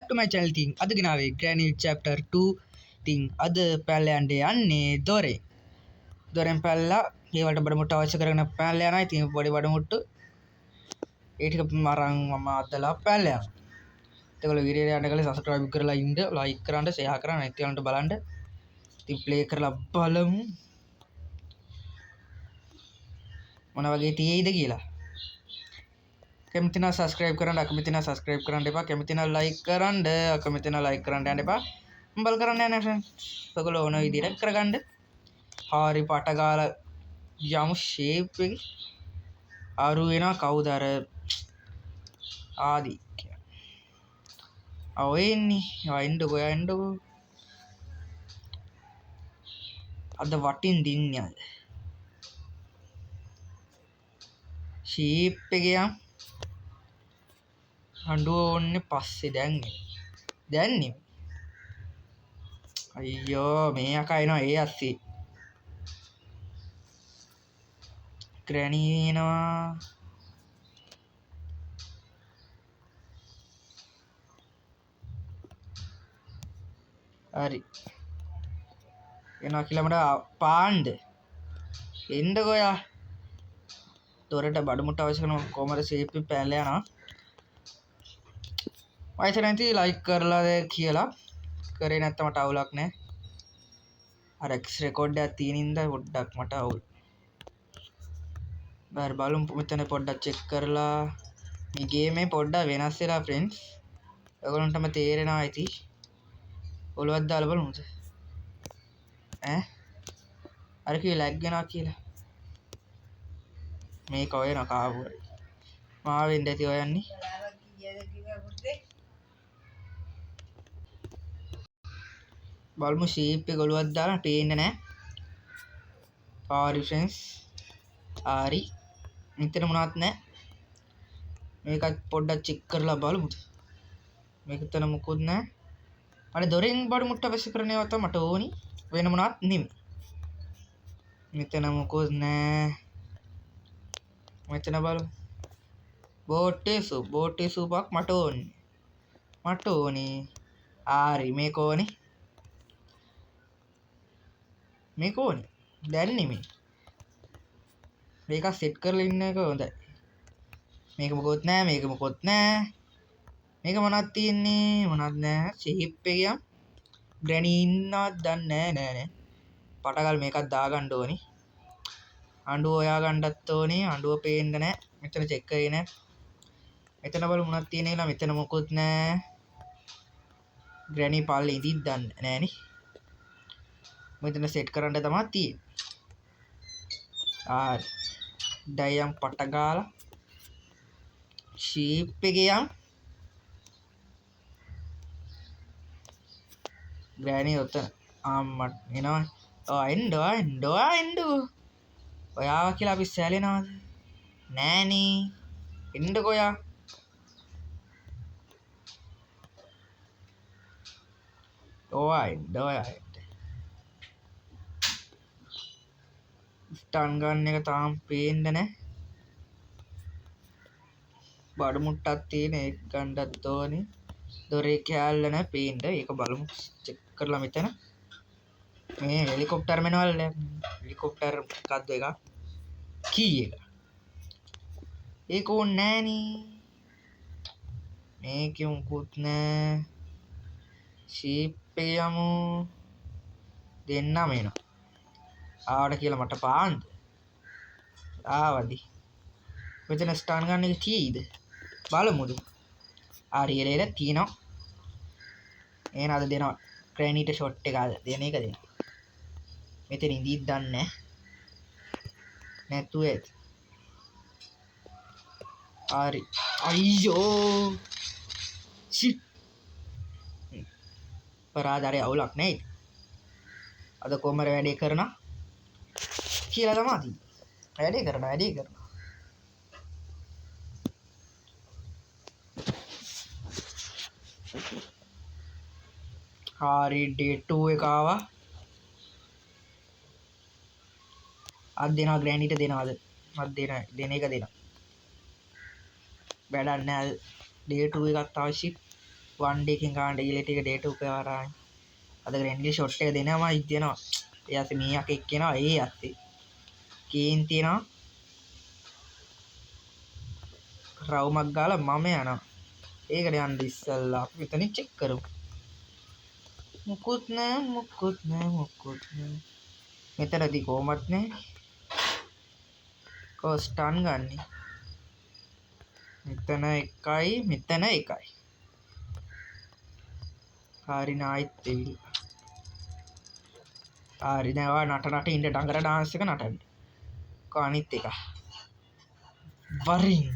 to my channel thing අද ගෙනාවේ Granny chapter 2 thing අද පැල්ල යන්නේ දොරෙන් පැල්ලා ඒවට බඩමුට්ටු අවශ්‍ය කරගෙන පැල්ල යනවා. ඉතින් පොඩි බඩමුට්ටු ඒ ටික මරන් මම අදලා පැල්ල යනවා. ඒගොල්ලෝ වීඩියෝ එක යන්න කලින් subscribe කරලා ඉන්න, like කරන්න, share කරන්න, අනිත් ඒවාට බලන්න. ඉතින් play කරලා බලමු මොන වගේ තියෙයිද කියලා. කැමති නම් subscribe කරන්න, අකමැති නම් subscribe කරන්න එපා. කැමති නම් like කරන්න, අකමැති නම් like කරන්න යන්න එපා. බල කරන්න යන්න friends. ඔයගොල්ලෝ ඕන විදිහට කරගන්න. හරි පට ගාලා යමු shape එකේ. ආරු වෙනවා කවුද අර ආදි. එන්නේ එන්නකෝ. අද වටින් දින්නේ අද. shape එකේ යම් හඬුව ඕන්නේ පස්සේ දැන්නේ අයියෝ මේ අකා එනවා ඒ අස්සේ Granny එනවා හරි එනවා කියලා මට පාන්ද එන්නකෝ යා දොරට බඩමුට්ටු අවශ්‍ය කරන කොමර shape එක පැනලා යනවා වයිසරන්ති like කරලාද කියලා කරේ නැත්නම් මට අවුලක් නැහැ අර රෙකෝඩ් එකක් තියෙන ඉඳලා පොඩ්ඩක් මට අවුල් බලමු මෙතන පොඩ්ඩක් චෙක් කරලා මේ ගේම් එක පොඩ්ඩක් වෙනස් වෙලා friends ඔයගොල්ලන්ටම තේරෙනවා ඇති ඔලුවක් දාලා බලමුද අර කී ලැග් වෙනවා කියලා මේක ඔයන කාවුවයි මාවෙන්ද ඇති ඔයන්නේ බලමු shape එක ඔලුවක් දාලා පේන්නේ නැහැ friends හරි මෙතන මොනවත් නැහැ මේකත් පොඩ්ඩක් චෙක් කරලා බලමුද මේක තන මොකුත් නැහැ අනේ දොරෙන් බඩමුට්ටු අවශ්‍ය කරන ඒවා තමයි මට ඕනි වෙන මොනවත් නෙමෙයි මෙතන මොකුත් නැහැ මෙතන බලමු බෝටේ සූපක් මට ඕනේ හරි මේක ඕනේ දැන් නෙමෙයි මේක සෙට් කරලා ඉන්න එක හොඳයි මේක මොකොත් නැහැ මේක මොනවද නැහැ shape එක යම් Granny ඉන්නවද දන්නේ නැහැ පටගල් මේකත් දාගන්න ඕනි අඬුව හොයා ගන්නත් ඕනි අඬුව පේන්නේ නැහැ මෙතන චෙක් කරේ නැහැ මෙතන බලමු මොනවද තියෙන්නේ කියලා මෙතන මොකොත් නැහැ Granny පල්ලේ ඉඳිත් දන්නේ නැහැ නේ මෙතන සෙට් කරන්න තමයි තියෙන්නේ ඩයම් පට ගාලා shape එකේ යම් Granny ඔතන අම්මට එනවා එන්න ඔයාව කියලා අපි සැලෙනවද නෑනේ එන්නකෝ යා ඔයා ස්ටන් ගන්න එක තාම පේන්නේ නැහැ බඩමුට්ටක් තියෙන එක ගන්නත් ඕනේ දොරේ කෑල්ල නැහැ පේන්න ඒක බලමු චෙක් කරලා මෙතන මේ හෙලිකොප්ටර් මෙනවල හෙලිකොප්ටර් එකක්ද එක කී එක ඒක ඕනේ නෑනේ මේක මොකුත් නෑ shape එක යමු දෙන්නම එනවා ආවට කියලා මට පාන්ද ආවදි මෙතන ස්ටන් ගන්න එක කීයද බලමුද ආරියලේල තියෙනවා එහෙනම් අද දෙනවා Grannyට ෂොට් එක අද දෙන එක දෙන්න මෙතන ඉඳීත් දන්නේ නැතුව ඇති හරි අයියෝ shit පරාදාරේ අවුලක් නැහැ අද කොමර වැඩේ කරන කියලා තමයි වැඩේ කරන හරි day 2 එක ආවා අද දෙනවා Grannyට දෙනවද මත් දෙන එක දෙනවා වැඩක් නැහැ day 2 එකත් අවශ්‍යයි වන් ඩේ එකකින් ගන්න ඊලේ ටික ඩේට් එක වරායි අද ග්‍රැන්ඩ්ලි ෂොට් එක දෙනවා ඉතිනවා ඊයස් මීයක් එක්කෙනවා ඒ යත්තේ කීන් තියනවා රවුමක් ගාලා මම යනවා ඒකට යන්න ඉස්සල්ලා අපි මෙතනින් චෙක් කරමු මුකුත් නෑ මෙතනදී කොහොමත් නෑ කොස්ටන් ගන්නේ මෙතන එකයි හරි නායිත් දෙවි හරි දැන් නට ඉන්න ඩංගර ඩාන්ස් එක නටන්න කො අනිත් එක වරින්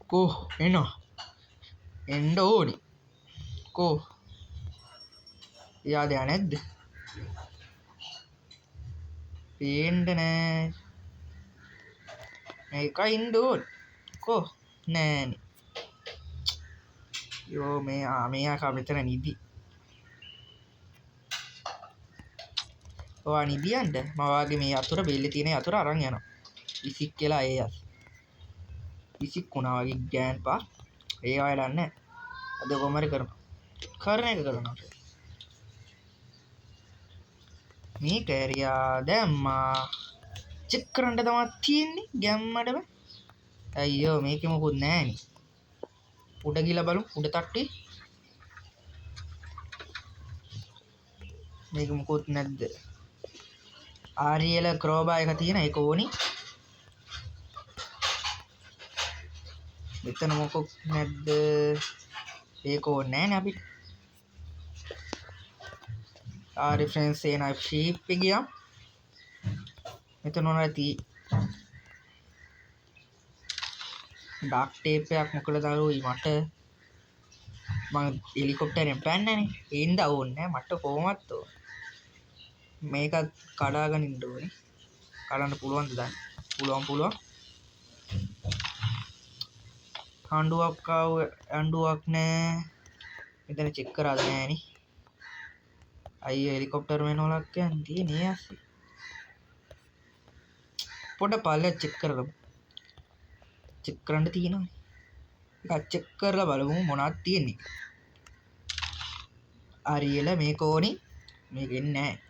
කෝ එන්න ඕනි කෝ යාද නැද්ද පේන්න නෑ මේකයි ඉන්න ඕනි කෝ නෑනේ යෝ මෙයා මෙතන නිදි ඔයා නිදියන්ට මවාගේ මේ අතුර බෙල්ලේ තියෙන අතුර අරන් යනවා විසික් කියලා ඒ යස් විසික් වුණා වගේ ගෑන් පා ඒ වයලා නැහැ අද කොහමරි කරනවා මේ කෑරියා දැම්මා චෙක් කරන්න තමයි තියෙන්නේ ගැම්මඩම අයියෝ මේකෙ මොකුත් නැහැනේ උඩ ගිහලා බලමු උඩ තට්ටුවේ මේක මොකුත් නැද්ද ආරියල ක්‍රෝබා එක තියෙන ඒක ඕනි මෙතන මොකක් නැද්ද ඒක ඕනේ නැහැනේ අපිට ආරි ෆ්‍රෙන්ඩ්ස් ඒ නයිෆ් ෂීප් එක ගියා මෙතන නැති ඩාක් ටේප් එකක් මොකද දරුවෝයි මට මම හෙලිකොප්ටරෙන් පැන්නනේ ඒින්ද ඕනේ මට කොහොමත් මේක කඩාගෙන ඉන්න ඕනේ කඩන්න පුළුවන්ද දැන් පුළුවන් ආණ්ඩුවක් නෑ මෙතන චෙක් කරාද නෑනේ අයියෝ හෙලිකොප්ටර් වෙනවලක් යන් තියෙන්නේ ඇස්සේ පොඩ පල්ලෙත් චෙක් කරමු චෙක් කරන්න තියෙනවා ඒක චෙක් කරලා බලමු මොනවද තියෙන්නේ ආරියල මේක ඕනි මේක ඉන්නේ නැහැ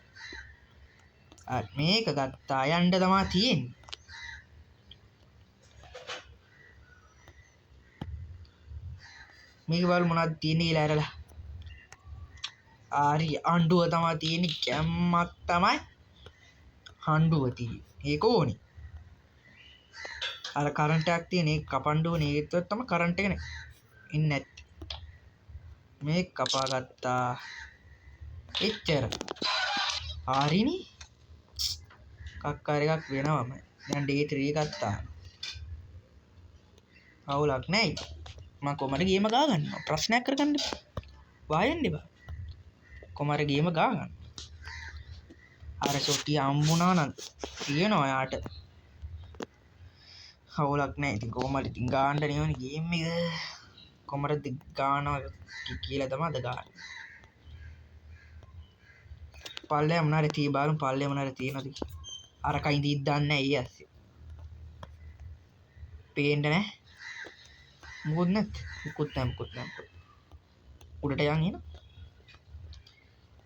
මේක ගත්තා යන්න තමයි තියෙන්නේ මේක බලමු මොනවද තියෙන්නේ කියලා ඇරලා ආරි අඬුව තමයි තියෙන්නේ කැම්මක් තමයි හඬුව තියෙන්නේ ඒක ඕනි අර කරන්ට් එකක් තියෙන ඒක කපන්න ඕනේ ඒකත් තමයි කරන්ට් එක ඉන්නේ නැත්තේ මේක කපා ගත්තා එච්චර හරිනේ කක්කාර එකක් වෙනවම දැන් D3 ගත්තා අවුලක් නැහැ මම කොහමද ගේම ගා ගන්නවා ප්‍රශ්නයක් කරගන්න වායන්න එපා කොහමද ගේම ගා ගන්න අර සොටි අම්බුණා නම් තියෙනවා යාට අවුලක් නැහැ ඉතින් කොහමද ඉතින් ගාන්න නෙවෙයි ගේම් එක කොහමද ගානවා කියලා තමයි අද ගන්න පල්ලේ මොනාරි තී බලමු පල්ලේ මොනාරි තියෙනවද අර කයින් දීත් දාන්නේ නැහැ ඊ ඇස්සේ පේන්නේ නැහැ මොකුත් නැහැ උඩට යන් එන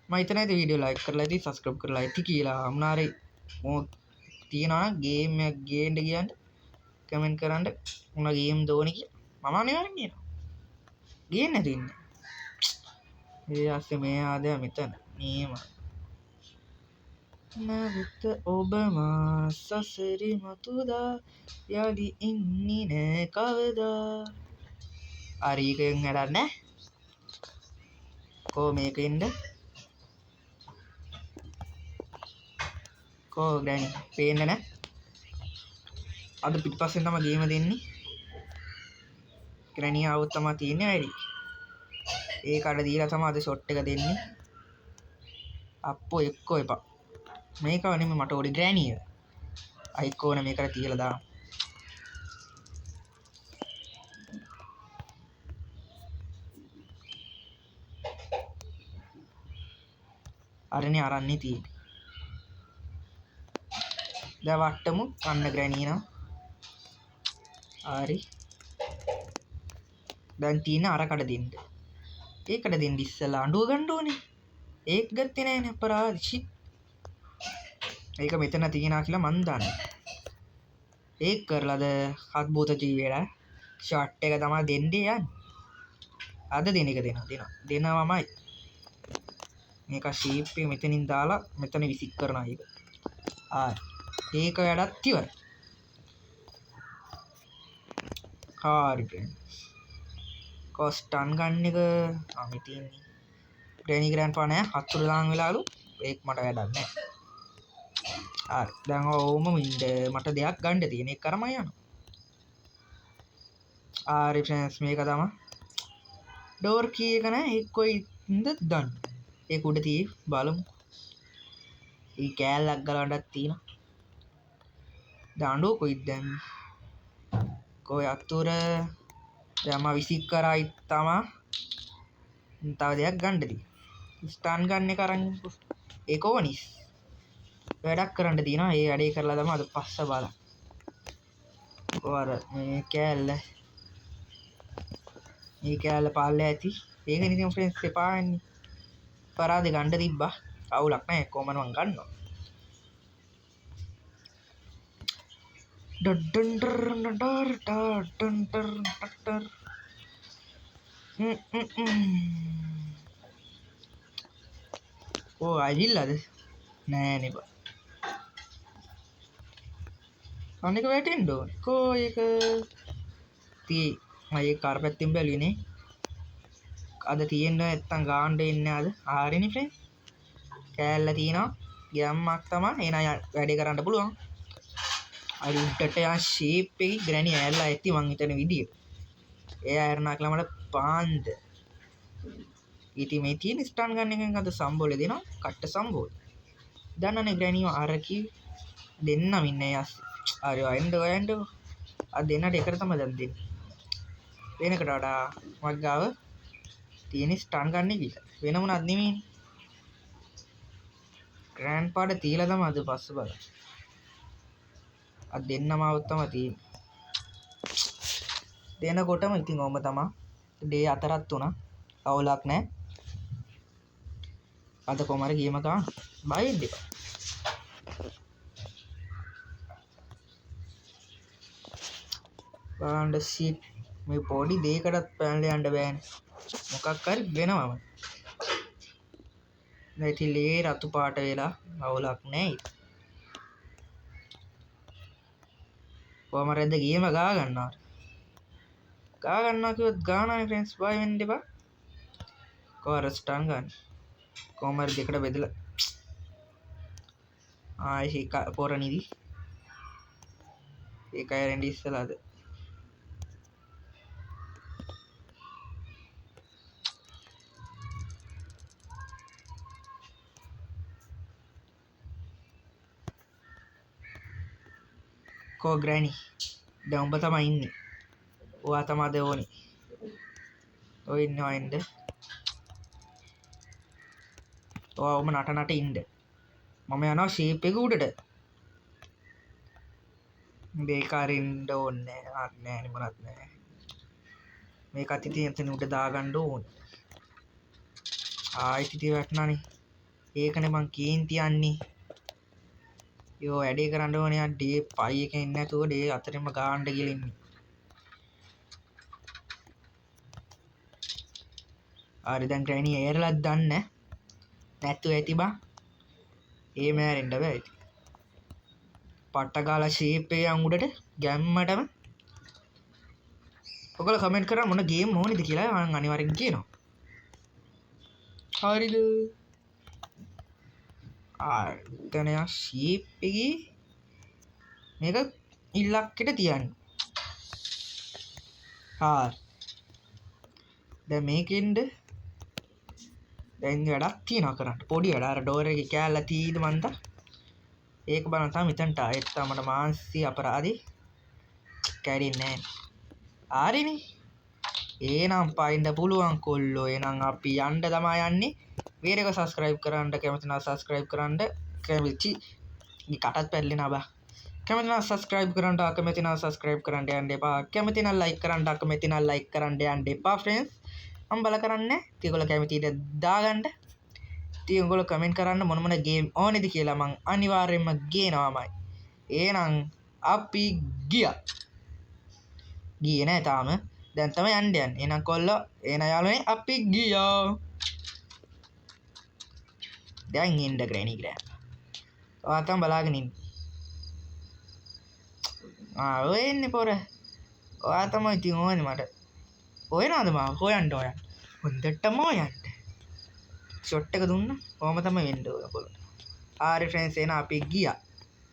මම හිතන්නේ වීඩියෝ ලයික් කරලා ඉතින් සබ්ස්ක්‍රයිබ් කරලා ඉති කියලා මොනාරි තියෙනවා නම් ගේම් එකක් ගේන්න කියන්න කමෙන්ට් කරන්න මොන ගේම් දෝනි කියලා මම අනිවාර්යෙන් කියනවා ගේන්න නැතු ඉන්නේ ඒ ඇස්සේ මේ ආදයා මෙතන නීම නැවත ඔබ මා සසරි මතුදා යලි ඉන්නේ නෑ කවදා අරීකෙන් වැඩන්නේ කෝ මේකෙන්ද කෝ ග්‍රැනි පේන්නේ නෑ අද පිටිපස්සෙන් තමයි ගේම දෙන්නේ ග්‍රැනි ආවොත් තමයි තියෙන්නේ වැඩි ඒ කඩ දීලා තමයි අද ෂොට් එක දෙන්නේ අප්පෝ එක්කෝ එපා මේක නෙමෙයි මට ඕනේ ග්‍රැනිය අයිකෝන මේකට තියලා දාන්න අරනේ අරන්නේ තියෙන්නේ දැන් වට්ටමු කන්න ග්‍රැනි නා හරි දැන් තියෙන අර කඩ දෙන්න ඒකට දෙන්න ඉස්සලා අඬුව ගන්න ඕනේ. ඒක ගත්තේ නෑනේ අපරාධි. ඒක මෙතන තියනවා කියලා මන් දන්නේ. ඒක කරලාද අද්භූත ජීවිතේ ෂොට් එක තමයි දෙන්නේ යන්නේ. අද දෙන එක දෙනවමයි. මේක ෂේප් එක මෙතනින් දාලා මෙතන විසික් කරනවා ඒක. ඒක වැඩත් ඉවරයි. හරි. කොස්ටන් ගන්න එක අපි තියන්නේ. ග්‍රැනි ග්‍රෑන්ඩ්පා නෑ හතුරු දාන් වෙලාලු. ඒක මට වැඩක් නෑ. හරි. දැන් ඕම මින්ද මට දෙයක් ගන්න තියෙන එක කරම යනවා. හරි ෆ්‍රෙන්ඩ්ස් මේක තමයි. ඩෝර් කී එක නෑ ඒක කොයින්ද දන්න. ඒක උඩ තියෙයි බලමු. ඒ කෑල්ලක් ගලවන්නත් තියෙනවා. දාඬුව කොයිද දැන්? කොයි අතුර දැන් මම විසික් කරයි තමා. තව දෙයක් ගන්නද තියෙන්නේ. ස්ටන් ගන්න එක අරන් ඒක ඕනිස්. වැඩක් කරන්න තියෙනවා. ඒ වැඩේ කරලා තමයි අද පස්ස බලන්න. ඔයාර මේ කෑල්ල පාල්ල ඇති. ඒක ඉතින් ෆ්‍රෙන්ඩ්ස් එපා වෙන්නේ. පරාදේ ගන්න තිබ්බා. අවුලක් නැහැ. කොහමද මං ගන්නවා. ඕ අයිල්ලාද නෑනේ බා. අනික වැටෙන්න ඕනේ. කෝ ඒක තී මගේ කාර්පැත්තෙන් බැලුවේනේ. අද තියෙන්න නැත්තම් ගාන්න එන්නේ අද. ආරෙනි ෆ්‍රෙන්ඩ්. කෑල්ල තියෙනවා. ගැම්මක් තමයි. එන වැඩේ කරන්න පුළුවන්. අර උඩට යන ෂේප් එකේ ග්‍රැනි ඇල්ලා ඇති මං හිතන විදිය. ඒ අයරනා කියලා මට පාන්ද. ඉතින් මේ තියෙන ස්ටන් ගන්න එකෙන් අද සම්බෝලේ දෙනවා. කට්ට සම්බෝල. දන්නනේ ග්‍රැනිව අරකි දෙන්නම ඉන්නේ යස්. හරි වයින්ඩ් අද දෙන්නට එකට තමයි දැන් දෙන්නේ. වෙනකට වඩා මගේ ගාව තියෙන ස්ටන් ගන්න කියලා. වෙන මොනවත් නෙමෙයිනේ. ග්‍රෑන්ඩ් පාඩ තියලා තමයි අද පස්ස බලන්න. අද දෙන්නම આવුත් තමයි තියෙන්නේ. දෙනකොටම ඉතින් ඕම තමයි. ඩේ 4ක් උනා. අවුලක් නැහැ. අද කොමාර ගේම ගන්න. බයින්ද එපා. බාණ්ඩ සීට් මේ පොඩි දෙයකටත් පැනලා යන්න බෑනේ. මොකක් හරි වෙනවම. නැති ලේ රතු පාට වෙලා අවුලක් නැහැ. කොහමරද ගේම ගා ගන්නවා. ගා ගන්නවා කිව්වොත් ගානනේ ෆ්‍රෙන්ඩ්ස් බය වෙන්න එපා. කොහර ස්ටන් ගන්න. කොහමර දෙකට බෙදලා ආයි පොරණිදි. ඒකයි රෙන්ඩි ඉස්සලාද. කෝ ග්‍රැනි දැන් උඹ තමයි ඉන්නේ. ඔයා තමයිද ඕනේ. ඔය ඉන්නවා ඉන්න. ඔයා ඔම නට ඉන්න. මම යනවා ෂේප් එක උඩට. මේක අරින්න ඕනේ නෑ මොනවත් නෑ. මේක අතිතින් එතන උඩ දාගන්න ඕනේ. ආයි තිතේ වැටුණානේ. ඒකනේ මං කේන්ති යන්නේ. යෝ වැඩේ කරන්න ඕනේ ආ ඩේ 5 එකේ ඉන්නේ නැතුව ඩේ 4ෙම ගාන්න කියලා ඉන්නේ. හරි දැන් ග්‍රැනි එයරලක් දන්නේ නැත්තු ඇති බා. ඒ මෑරෙන්න බෑ ඉතින්. පට්ට ගාලා ෂේප් එක යන් උඩට ගැම්මටම. ඔයගොල්ලෝ කමෙන්ට් කරා මොන ගේම් ඕනේද කියලා මම අනිවාර්යෙන් කියනවා. හරිද? තනය ශීප් එක මේක ඉල්ලක්කට තියන්න. දැන් මේකෙන්ද දැන් වැඩක් තියනවා කරන්න. පොඩි වැඩ අර ඩෝර් එකේ කෑල්ල තීද මන්ද ඒක බලන්න තමයි මෙතනට ආයෙත් තමයි මාන්සි අපරාධි කැඩෙන්නේ නැහැ. හරිනේ. එහෙනම් පයින්ද පුළුවන් කොල්ලෝ. එහෙනම් අපි යන්න තමයි යන්නේ. වීඩියෝ එක සබස්ක්‍රයිබ් කරන්න කැමති නම් සබස්ක්‍රයිබ් කරන්න. කැමති කටත් පැල්ලෙනා බා. කැමති නම් සබස්ක්‍රයිබ් කරන්න අකමැති නම් සබස්ක්‍රයිබ් කරන්න යන්න එපා. කැමති නම් ලයික් කරන්න අකමැති නම් ලයික් කරන්න යන්න එපා ෆ්‍රෙන්ඩ්ස්. මම බල කරන්නේ තියගොල්ලෝ කැමතිද දාගන්න ඉතින් ඔයගොල්ලෝ කමෙන්ට් කරන්න මොන මොන ගේම් ඕනේද කියලා මං අනිවාර්යයෙන්ම ගේනවාමයි එහෙනම් අපි ගියේ නෑ තාම දැන් තමයි යන්න යන්නේ එහෙනම් කොල්ලෝ එහෙනම් යාළුවනේ අපි ගියා දැන් ඉන්න ග්‍රැනි ග්‍රෑම් ඔයා තමයි බලාගෙන ඉන්නේ ඔය එන්නේ පොර ඔයා තමයි ඉතින් ඕනේ මට හොයනවාද මාව හොයන්න හොඳටම හොයන්න ෂොට් එක දුන්න කොහොම තමයි වෙන්න ඕන කොල්ලෝ ආරි ෆ්‍රෙන්ඩ්ස් එහෙනම් අපි ගියා